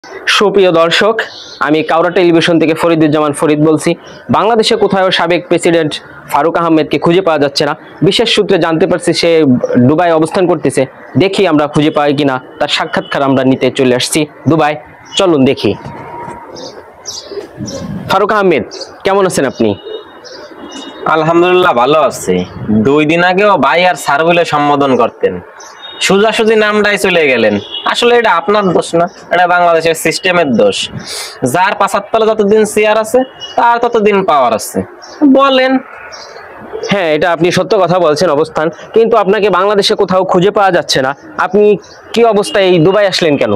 সুপ্রিয় দর্শক, আমি কাওড়া টেলিভিশন থেকে ফরিদুজ্জামান ফরিদ বলছি। বাংলাদেশে কোথাও সাবেক প্রেসিডেন্ট ফারুক আহমেদকে খুঁজে পাওয়া যাচ্ছে না। বিশেষ সূত্রে জানতে পারছি সে দুবাই অবস্থান করতেছে। দেখি আমরা খুঁজে পাই কিনা, তার সাক্ষাৎকার আমরা নিতে চলে আসছি দুবাই। চলুন দেখি। ফারুক আহমেদ, কেমন আছেন আপনি? আলহামদুলিল্লাহ ভালো আছি। 2 দিন আগেও ভাই আর স্যার বলে সম্বোধন করতেন, সোজাসুজি নামটাই চলে গেলেন। আসলে এটা আপনার দোষ না, এটা বাংলাদেশের সিস্টেমের দোষ। যার পাঁচাত তলে যতদিন চেয়ার আছে তার ততদিন পাওয়ার আছে। বলেন। হ্যাঁ, এটা আপনি সত্য কথা বলছেন অবস্থান, কিন্তু আপনাকে বাংলাদেশে কোথাও খুঁজে পাওয়া যাচ্ছে না। আপনি কি অবস্থায় এই দুবাই আসলেন কেন?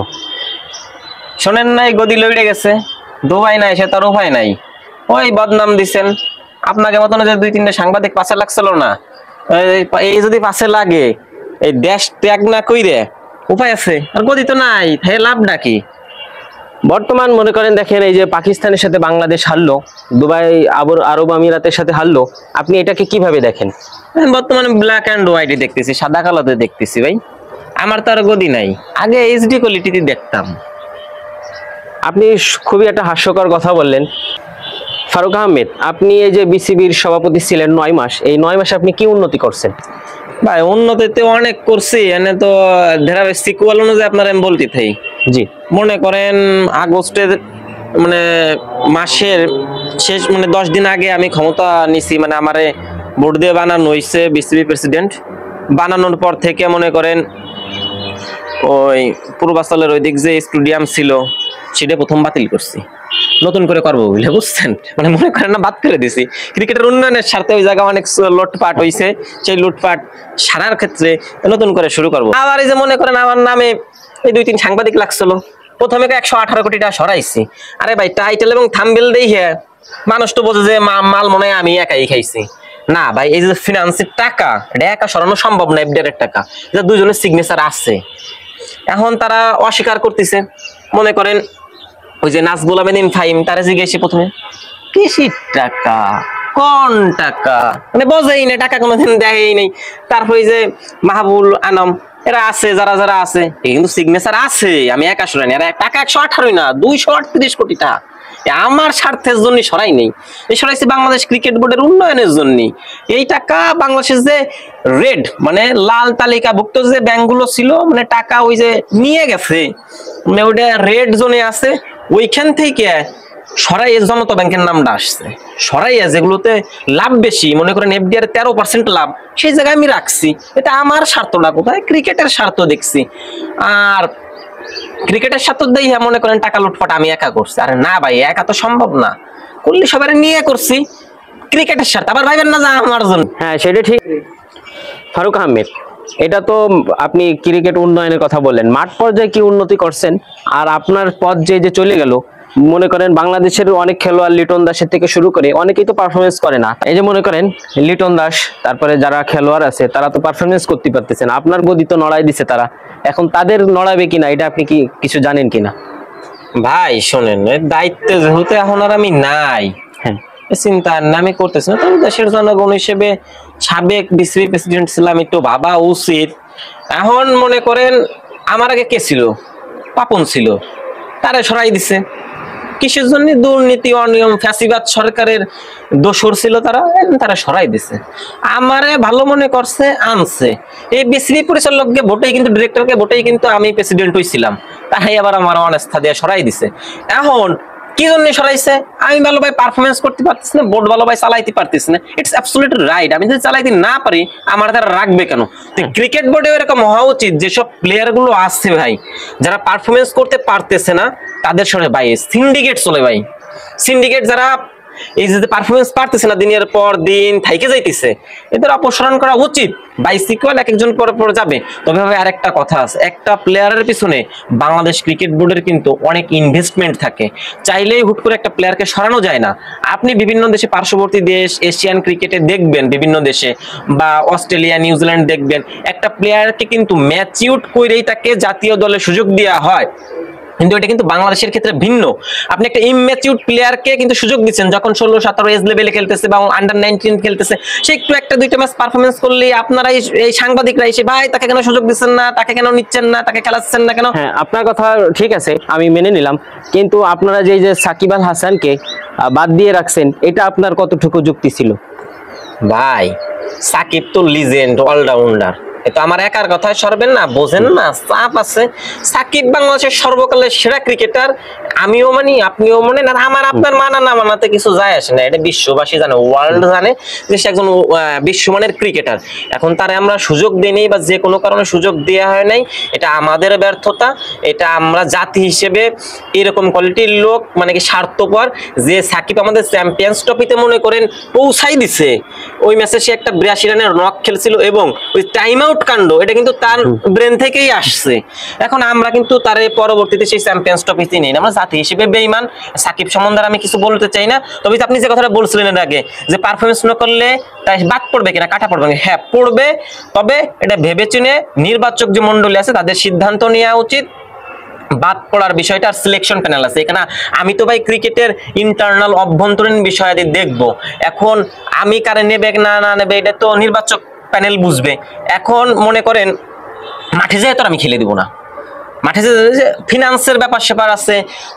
শোনেন নাই, গদি লইড়ে গেছে। দুবাই নাই, সে তার উপায় নাই। ওই বদনাম দিছেন। আপনাকে মতন যে 2-3টে সাংবাদিক পাশে লাগছিল না, এই যদি পাশে লাগে, এই দেশ ত্যাগ না কইরে উপায় আছে? আর গদি তো নাই, তাই লাভটা কি? বর্তমান মনে করেন, দেখেন এই যে পাকিস্তানের সাথে বাংলাদেশ হারলো, দুবাই আরব আমিরাতের সাথে হারলো, আপনি এটাকে কিভাবে দেখেন? বর্তমানে ব্ল্যাক অ্যান্ড হোয়াইটই দেখতেছি, সাদা কালোতে দেখতেছি ভাই। আমার তো আর গদি নাই, আগে এইচডি কোয়ালিটিতে দেখতাম। আপনি খুবই একটা হাস্যকর কথা বললেন। ফারুক আহমেদ, আপনি এই যে বিসিবির সভাপতি ছিলেন 9 মাস, এই 9 মাসে আপনি কি উন্নতি করছেন? ভাই উন্নতিতে অনেক করছি, এনে তো ধারাবাহিক সিকুয়াল অনুযায়ী আপনার আমি বলতে থাই। জি, মনে করেন আগস্টের মানে মাসের শেষ মানে 10 দিন আগে আমি ক্ষমতা নিছি, মানে আমারে ভোট দিয়ে বানানো হয়েছে বিসিবি প্রেসিডেন্ট। বানানোর পর থেকে মনে করেন ওই পূর্বাচলের ওই দিক যে স্টেডিয়াম ছিল সেটা প্রথম বাতিল করছি, নতুন করে করবো বুঝলে, বুঝছেন? মানে মনে করেন না, বাদ করে দিছি। ক্রিকেটের উন্নয়নের স্বার্থে ওই জায়গা অনেক লুটপাট হয়েছে, সেই লুটপাট সারার ক্ষেত্রে নতুন করে শুরু করবো। আবার এই যে মনে করেন আমার নামে এই 2-3 সাংবাদিক লাগছিল, প্রথমে 118 কোটি টাকা সরাইছি। আরে ভাই, টাইটেল এবং থাম্বনেল দেখে মানুষ তো বোঝে যে মাল মনে হয় আমি একাই খাইছি। না ভাই, এই যে ফিনান্সের টাকা, এটা একা সরানো সম্ভব না। এফডিআর টাকা, এটা 2 জনের সিগনেচার আছে। এখন তারা অস্বীকার করতেছে। মনে করেন ওই যে নাজবুল আবেদিন ফাহিম, তারা জিজ্ঞেসি প্রথমে কিসির টাকা, কোন টাকা, মানে বোঝেই না, টাকা কোনোদিন দেয়ই নাই। তারপরে যে মাহবুল আলম, এরা আছে, যারা যারা আছে, কিন্তু সিগনেচার আছে, আমি একা সরাই না। টাকা 118 না, 238 কোটি টাকা আমার স্বার্থের জন্য সরাই নেই, এই সরাইছি বাংলাদেশ ক্রিকেট বোর্ডের উন্নয়নের জন্য। এই টাকা বাংলাদেশের যে রেড মানে লাল তালিকাভুক্ত যে ব্যাংকগুলো ছিল, মানে টাকা ওই যে নিয়ে গেছে, মানে ওইটা রেড জোনে আছে, ওইখান থেকে সরাইয়ে জনতা ব্যাংকের নামটা আসছে। সরাইয়া যেগুলোতে লাভ বেশি, মনে করেন এফডিআর 13% লাভ, সেই জায়গায় আমি রাখছি। এটা আমার স্বার্থটা কোথায়? ক্রিকেটের স্বার্থ দেখছি। আর ক্রিকেটের স্বার্থ দিয়ে মনে করেন টাকা লুটপাট আমি একা করছি। আরে না ভাই, একা তো সম্ভব না, করলে সবাই নিয়ে করছি ক্রিকেটের স্বার্থ। আবার ভাইবেন না যে আমার জন্য। হ্যাঁ, সেটা ঠিক। ফারুক আহমেদ, এটা তো আপনি ক্রিকেট উন্নয়নের কথা বললেন, মাঠ পর্যায়ে কি উন্নতি করছেন? আর আপনার পথ যে চলে গেল, মনে করেন বাংলাদেশের অনেক খেলোয়াড় লিটন দাসের থেকে শুরু করে অনেকেই তো পারফরমেন্স করে না। এই যে মনে করেন লিটন দাস, তারপরে যারা খেলোয়াড় আছে তারা তো পারফরমেন্স করতে পারতেছে না। আপনার গদি তো নড়াই দিছে তারা, এখন তাদের নড়াবে কিনা এটা আপনি কি কিছু জানেন কিনা? ভাই শোনেন, দায়িত্বে যেহেতু এখন আর আমি নাই, হ্যাঁ, চিন্তা আমি করতেছি না। তবে দেশের জনগণ হিসেবে সাবেক বিসিবি প্রেসিডেন্ট ছিলাম, একটু ভাবা উচিত। এখন মনে করেন আমার আগে কে ছিল? পাপন ছিল, তারা সরাই দিছে। কিসের জন্য? দুর্নীতি, অনিয়ম, ফ্যাসিবাদ সরকারের দোসর ছিল তারা, তারা সরাই দিছে। আমারে ভালো মনে করছে, আনছে। এই বিসিবি পরিচালককে ভোটেই কিন্তু, ডিরেক্টরকে ভোটেই কিন্তু আমি প্রেসিডেন্ট হইছিলাম, তাই আবার আমার অনাস্থা দিয়ে সরাই দিছে। এখন কি জন্য সরাইছে? আমি ভালো ভাই পারফরমেন্স করতে পারতেছি না, বোর্ড ভালো ভাই চালাইতে পারতেছি না। It's absolutely right. আমি যদি চালাইতে না পারি, আমার তারা রাখবে কেন? ক্রিকেট বোর্ডে এরকম হওয়া উচিত, যেসব প্লেয়ার গুলো আসছে ভাই, যারা পারফরমেন্স করতে পারতেছে না, তাদের সঙ্গে ভাই সিন্ডিকেট চলে ভাই। সিন্ডিকেট যারা এই যে পারফরমেন্স পারতেছে না, দিনের পর দিন থাইকে যাইতেছে, এদের অপসারণ করা উচিত। বাইসিকল এক একজন পরে পরে যাবে। তবে ভাই আরেকটা কথা আছে, একটা প্লেয়ারের পিছনে বাংলাদেশ ক্রিকেট বোর্ডের কিন্তু অনেক ইনভেস্টমেন্ট থাকে। চাইলেই হুট করে একটা প্লেয়ারকে সরানো যায় না। আপনি বিভিন্ন দেশে, পার্শ্ববর্তী দেশ এশিয়ান ক্রিকেটে দেখবেন, বিভিন্ন দেশে বা অস্ট্রেলিয়া, নিউজিল্যান্ড দেখবেন, একটা প্লেয়ারকে কিন্তু ম্যাচিউর করেই তাকে জাতীয় দলে সুযোগ দেওয়া হয়। কিন্তু এটা কিন্তু বাংলাদেশের ক্ষেত্রে ভিন্ন। আপনি একটা ইমম্যাচিউর প্লেয়ারকে কিন্তু সুযোগ দিচ্ছেন, যখন 16-17 এজ লেভেলে খেলতেছে বা আন্ডার-19 খেলতেছে, সে একটু একটা দুইটা ম্যাচ পারফরমেন্স করলে আপনারা এই সাংবাদিকরা এসে ভাই তাকে কেন সুযোগ দিচ্ছেন না, তাকে কেন নিচ্ছেন না, তাকে খেলাচ্ছেন না কেন? হ্যাঁ, আপনার কথা ঠিক আছে, আমি মেনে নিলাম, কিন্তু আপনারা যে সাকিব আল হাসানকে বাদ দিয়ে রাখছেন, এটা আপনার কতটুকু যুক্তি ছিল? ভাই সাকিব তো লিজেন্ড, অলরাউন্ডার, এটা আমার একার কথায় সরবেন না, বোঝেন না, চাপ আছে। সাকিব বাংলাদেশের সর্বকালের সেরা ক্রিকেটার, আমিও মানি, আপনিও মানেন, আর আমার আপনার মানা না মানাতে কিছু যায় আসে না, এটা বিশ্ববাসী জানে, ওয়ার্ল্ড জানে যে সে একজন বিশ্বমানের ক্রিকেটার। এখন তারে আমরা সুযোগ দিইনি বা যে কোনো কারণে সুযোগ দেওয়া হয় নাই, এটা আমাদের ব্যর্থতা। এটা আমরা জাতি হিসেবে এরকম কোয়ালিটির লোক মানে কি স্বার্থপর, যে সাকিব আমাদের চ্যাম্পিয়ন্স ট্রফিতে মনে করেন পৌঁছাই দিছে, ওই ম্যাচে সে একটা 82 রানের নক খেলছিল এবং ওই টাইম আউট কাণ্ড, এটা কিন্তু তার ব্রেন থেকেই আসছে। এখন আমরা কিন্তু তার পরবর্তীতে সেই চ্যাম্পিয়ন্স ট্রফি চিনি না, আমরা জাতি হিসেবে বেঈমান। সাকিব সম্বন্ধে আমি কিছু বলতে চাই না, তবে আপনি যে কথাটা বলছিলেন এর আগে যে পারফরমেন্স না করলে তাই বাদ পড়বে কিনা, কাটা পড়বে কিনা, হ্যাঁ পড়বে, তবে এটা ভেবেচিনে নির্বাচক যে মন্ডলী আছে তাদের সিদ্ধান্ত নেওয়া উচিত। বাদ পড়ার বিষয়টা আর সিলেকশন প্যানেল আছে এখানে। আমি তো ভাই ক্রিকেটের ইন্টারনাল অভ্যন্তরীণ বিষয়াদি দেখব, এখন আমি কারে নেবে না না নেবে এটা তো নির্বাচক প্যানেল বুঝবে। এখন মনে করেন মাঠে যেয়ে তো আমি খেলে দিব না, মাঠে যে ফিনান্সের ব্যাপার স্যাপার আছে,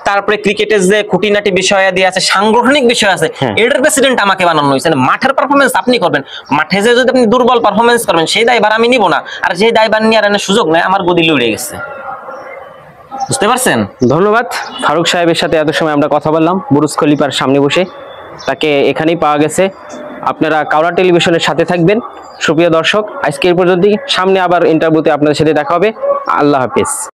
তারপরে ক্রিকেটের যে খুঁটিনাটি বিষয়াদি আছে, সাংগঠনিক বিষয় আছে, এটার প্রেসিডেন্ট আমাকে বানানো হয়েছে। মাঠের পারফরমেন্স আপনি করবেন, মাঠে যে যদি আপনি দুর্বল পারফরমেন্স করবেন সেই দায়ভার আমি নিব না, আর যে দায়ভার নিয়ে আর সুযোগ নেই, আমার গদি লড়ে গেছে। বুঝতে পারছেন? ধন্যবাদ। ফারুক সাহেবের সাথে এত সময় আমরা কথা বললাম বুরুজ খলিফার সামনে বসে, তাকে এখানেই পাওয়া গেছে। আপনারা কাওড়া টেলিভিশনের সাথে থাকবেন। সুপ্রিয় দর্শক, আজকে এই পর্যন্তই, সামনে আবার ইন্টারভিউতে আপনাদের সাথে দেখা হবে। আল্লাহ হাফেজ।